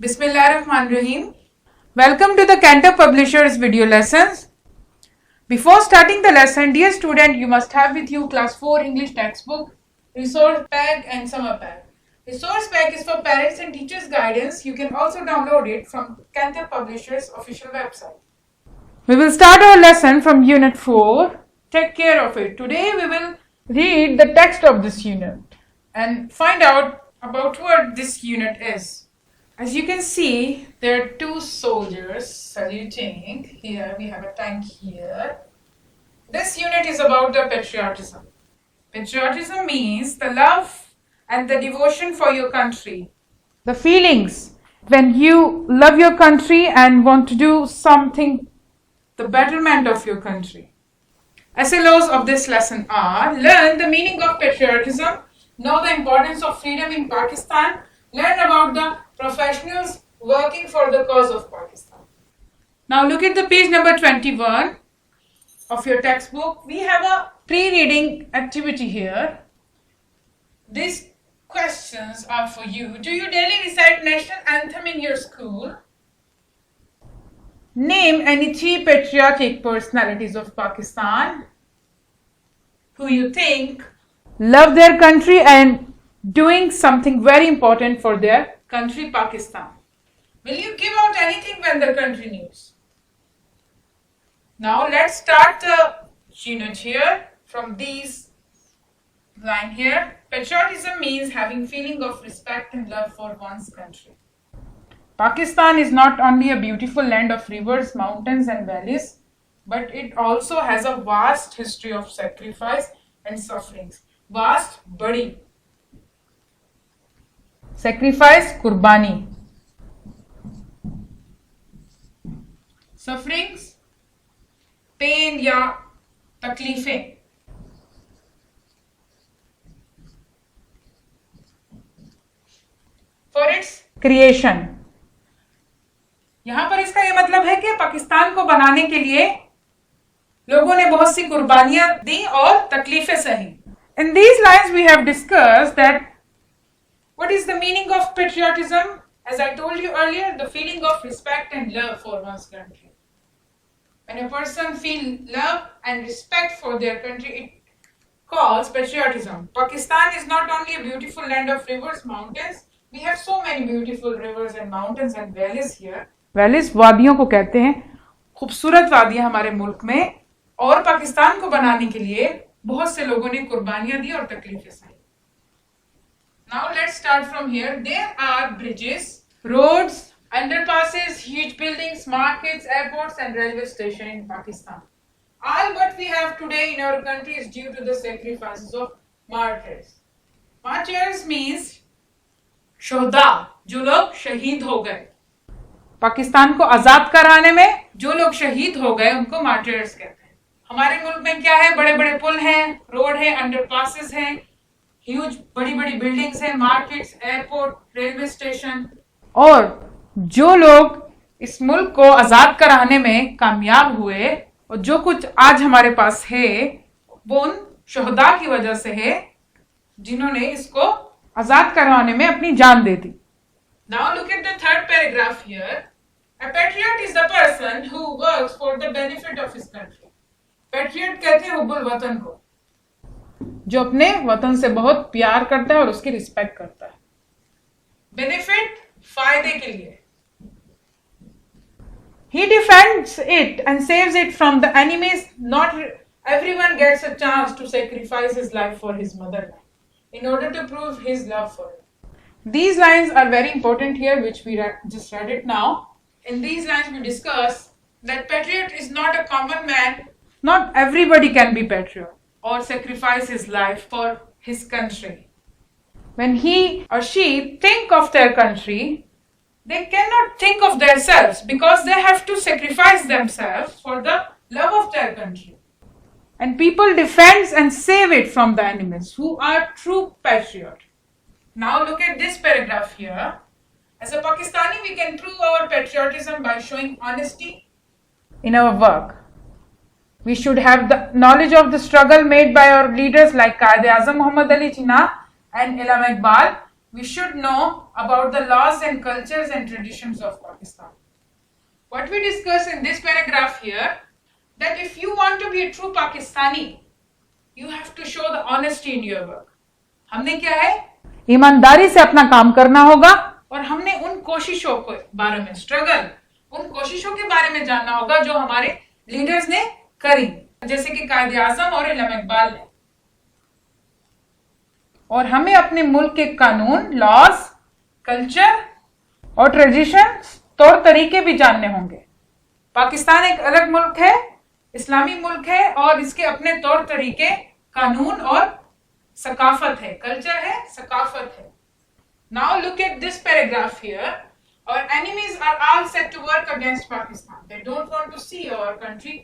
Bismillahirrahmanirrahim. Welcome to the Cantor Publishers video lessons. Before starting the lesson, dear student, you must have with you class 4 English textbook, resource pack and summer pack. Resource pack is for parents and teachers guidance. You can also download it from Cantor Publishers official website. We will start our lesson from unit 4. Take care of it. Today we will read the text of this unit and find out about what this unit is. As you can see, there are two soldiers saluting. Here we have a tank here. This unit is about the patriotism. Patriotism means the love and the devotion for your country. The feelings when you love your country and want to do something, the betterment of your country. SLOs of this lesson are: learn the meaning of patriotism, know the importance of freedom in Pakistan, learn about the professionals working for the cause of Pakistan. Now look at the page number 21 of your textbook. We have a pre-reading activity here. These questions are for you. Do you daily recite national anthem in your school? Name any 3 patriotic personalities of Pakistan who you think love their country and doing something very important for their country, Pakistan. Will you give out anything when the country news? Now let's start the unit here from these line here. Patriotism means having feeling of respect and love for one's country. Pakistan is not only a beautiful land of rivers, mountains and valleys, but it also has a vast history of sacrifice and sufferings. Vast, badi. Sacrifice, kurbani. Sufferings, pain या तकलीफें. For its creation. यहां पर इसका यह मतलब है कि पाकिस्तान को बनाने के लिए लोगों ने बहुत सी कुर्बानियां दी और तकलीफें सही. In these lines we have discussed that what is the meaning of patriotism? As I told you earlier, the feeling of respect and love for one's country. When a person feels love and respect for their country, it calls patriotism. Pakistan is not only a beautiful land of rivers, mountains. We have so many beautiful rivers and mountains and valleys here. Valleys वादियों को कहते हैं. खूबसूरत वादियां हमारे मुल्क में, और पाकिस्तान को बनाने के लिए बहुत से लोगों ने कुर्बानियां दी और तकलीफें सही. Now let's start from here. There are bridges, roads, underpasses, huge buildings, markets, airports and railway stations in Pakistan. All what we have today in our country is due to the sacrifices of martyrs. Martyrs means शोहदा, जो लोग शहीद हो गए. पाकिस्तान को आजाद कराने में जो लोग शहीद हो गए उनको मार्टियर्स कहते हैं. हमारे मुल्क में क्या है? बड़े बड़े पुल हैं, रोड है, अंडरपासेस हैं, ह्यूज बड़ी बड़ी बिल्डिंग्स हैं, मार्केट्स, एयरपोर्ट, रेलवे स्टेशन. और जो लोग इस मुल्क को आजाद कराने में कामयाब हुए और जो कुछ आज हमारे पास है वो उन शोहदा की वजह से है जिन्होंने इसको आजाद करवाने में अपनी जान दे दी. Now look at the third paragraph here. A patriot is the person who works for the benefit of his country. Patriot कहते हैं हुब्बुल वतन को, जो अपने वतन से बहुत प्यार करता है और उसकी रिस्पेक्ट करता है. बेनिफिट, फायदे के लिए. He defends it and saves it from the enemies. Not everyone gets a chance to sacrifice his life for his motherland in order to prove his love for it. These lines are very important here, which we just read it now. In these lines we discuss that patriot is not a common man. Not everybody can be patriot or sacrifice his life for his country. When he or she think of their country, they cannot think of themselves because they have to sacrifice themselves for the love of their country. And people defend and save it from the enemies who are true patriot. Now look at this paragraph here. As a Pakistani, we can prove our patriotism by showing honesty in our work. We should have the knowledge of the struggle made by our leaders like Qaid-e-Azam Muhammad Ali Jinnah and Allama Iqbal. we should know about the laws and cultures and traditions of Pakistan. What we discuss in this paragraph here, that if you want to be a true Pakistani, you have to show the honesty in your work. हमने क्या है, ईमानदारी से अपना काम करना होगा, और हमने उन कोशिशों के बारे में उन कोशिशों के बारे में जानना होगा जो हमारे लीडर्स ने करी, जैसे कि कायदे आजम और इल्हाम इकबाल ने। और हमें अपने मुल्क के कानून, लॉज, कल्चर और ट्रेडिशन, तौर तरीके भी जानने होंगे। पाकिस्तान एक अलग मुल्क है, इस्लामी मुल्क है, और इसके अपने तौर तरीके, कानून और सकाफत है, कल्चर है, सकाफत है। Now look at this paragraph here. Our enemies are all set to work against Pakistan. They don't want to see our country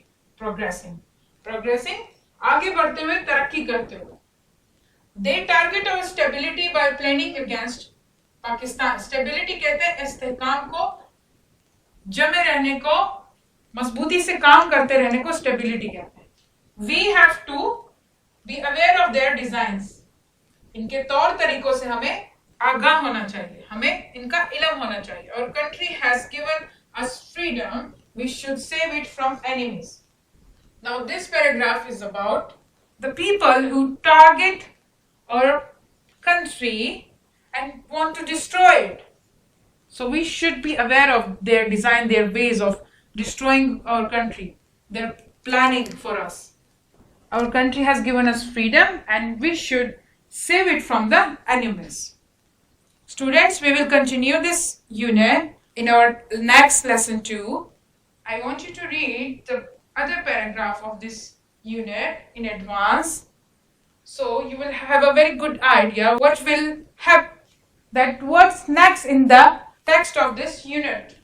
progressing, आगे बढ़ते हुए, तरक्की करते हुए। They target our stability by planning against Pakistan. Stability कहते हैं इस्तेहकाम को, जमे रहने को, मजबूती से काम करते रहने को stability कहते हैं। We have to be aware of their designs. इनके तौर तरीकों से हमें आगाह होना चाहिए, हमें इनका इल्म होना चाहिए। और country has given us freedom, we should save it from enemies. Now this paragraph is about the people who target our country and want to destroy it. So we should be aware of their design, their ways of destroying our country, their planning for us. Our country has given us freedom and we should save it from the enemies. Students, we will continue this unit in our next lesson too. I want you to read the other paragraph of this unit in advance, so you will have a very good idea what will happen, that what's next in the text of this unit.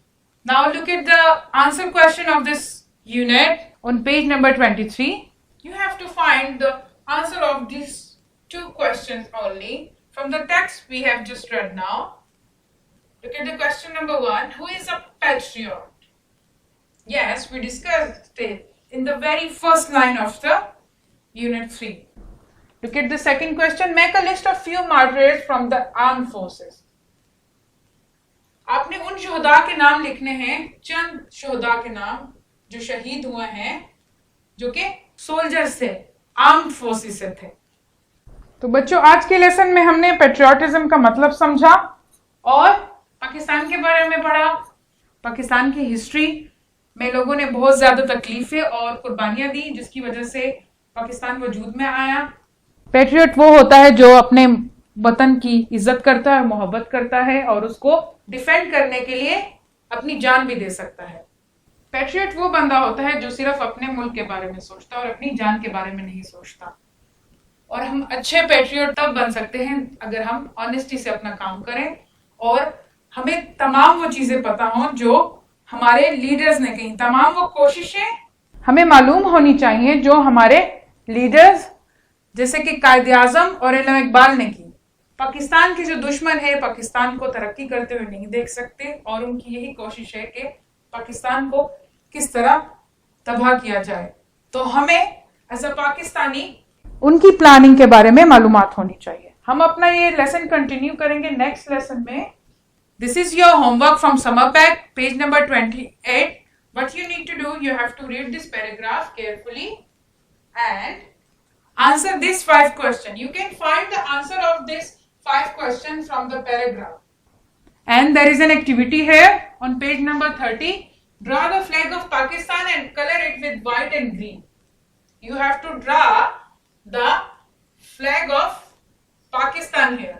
Now look at the answer question of this unit on page number 23. You have to find the answer of these two questions only from the text we have just read now. Look at the question number 1. Who is a patriot? Yes, we discussed it in the very first line of the unit 3. Look at the second question. Make a list of few martyrs from the armed forces. आपने उन शोहदा के नाम लिखने हैं, चंद शोहदा के नाम जो शहीद हुए हैं, जो कि सोल्जर्स थे, आर्म्ड फोर्सेस से थे। तो बच्चों, आज के लेसन में हमने पेट्रियोटिज्म का मतलब समझा और पाकिस्तान के बारे में पढ़ा। पाकिस्तान की हिस्ट्री में लोगों ने बहुत ज्यादा तकलीफें और कुर्बानियां दी, जिसकी वजह से पाकिस्तान वजूद में आया। पेट्रियट वो होता है जो अपने वतन की इज्जत करता है, मोहब्बत करता है और उसको डिफेंड करने के लिए अपनी जान भी दे सकता है। पेट्रियट वो बंदा होता है जो सिर्फ अपने मुल्क के बारे में सोचता है और अपनी जान के बारे में नहीं सोचता। और हम अच्छे पेट्रियट तब बन सकते हैं अगर हम ऑनेस्टी से अपना काम करें और हमें तमाम वो चीजें पता हों जो हमारे लीडर्स ने कही, तमाम वो कोशिशें हमें मालूम होनी चाहिए जो हमारे लीडर्स जैसे कि कायदे आजम और इल्हाम इकबाल ने की। पाकिस्तान के जो दुश्मन है पाकिस्तान को तरक्की करते हुए नहीं देख सकते और उनकी यही कोशिश है कि पाकिस्तान को किस तरह तबाह किया जाए। तो हमें एज अ पाकिस्तानी उनकी प्लानिंग के बारे में मालूमात होनी चाहिए। हम अपना ये लेसन कंटिन्यू करेंगे नेक्स्ट लेसन में। This is your homework from summer pack, page number 28. What you need to do, you have to read this paragraph carefully and answer these 5 questions. You can find the answer of this 5 questions from the paragraph. And there is an activity here on page number 30. Draw the flag of Pakistan and color it with white and green. You have to draw the flag of Pakistan here,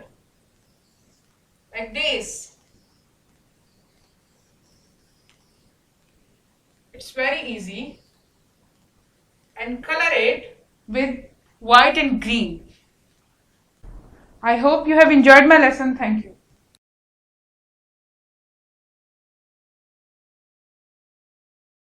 like this. It's very easy. And color it with white and green. I hope you have enjoyed my lesson. Thank you.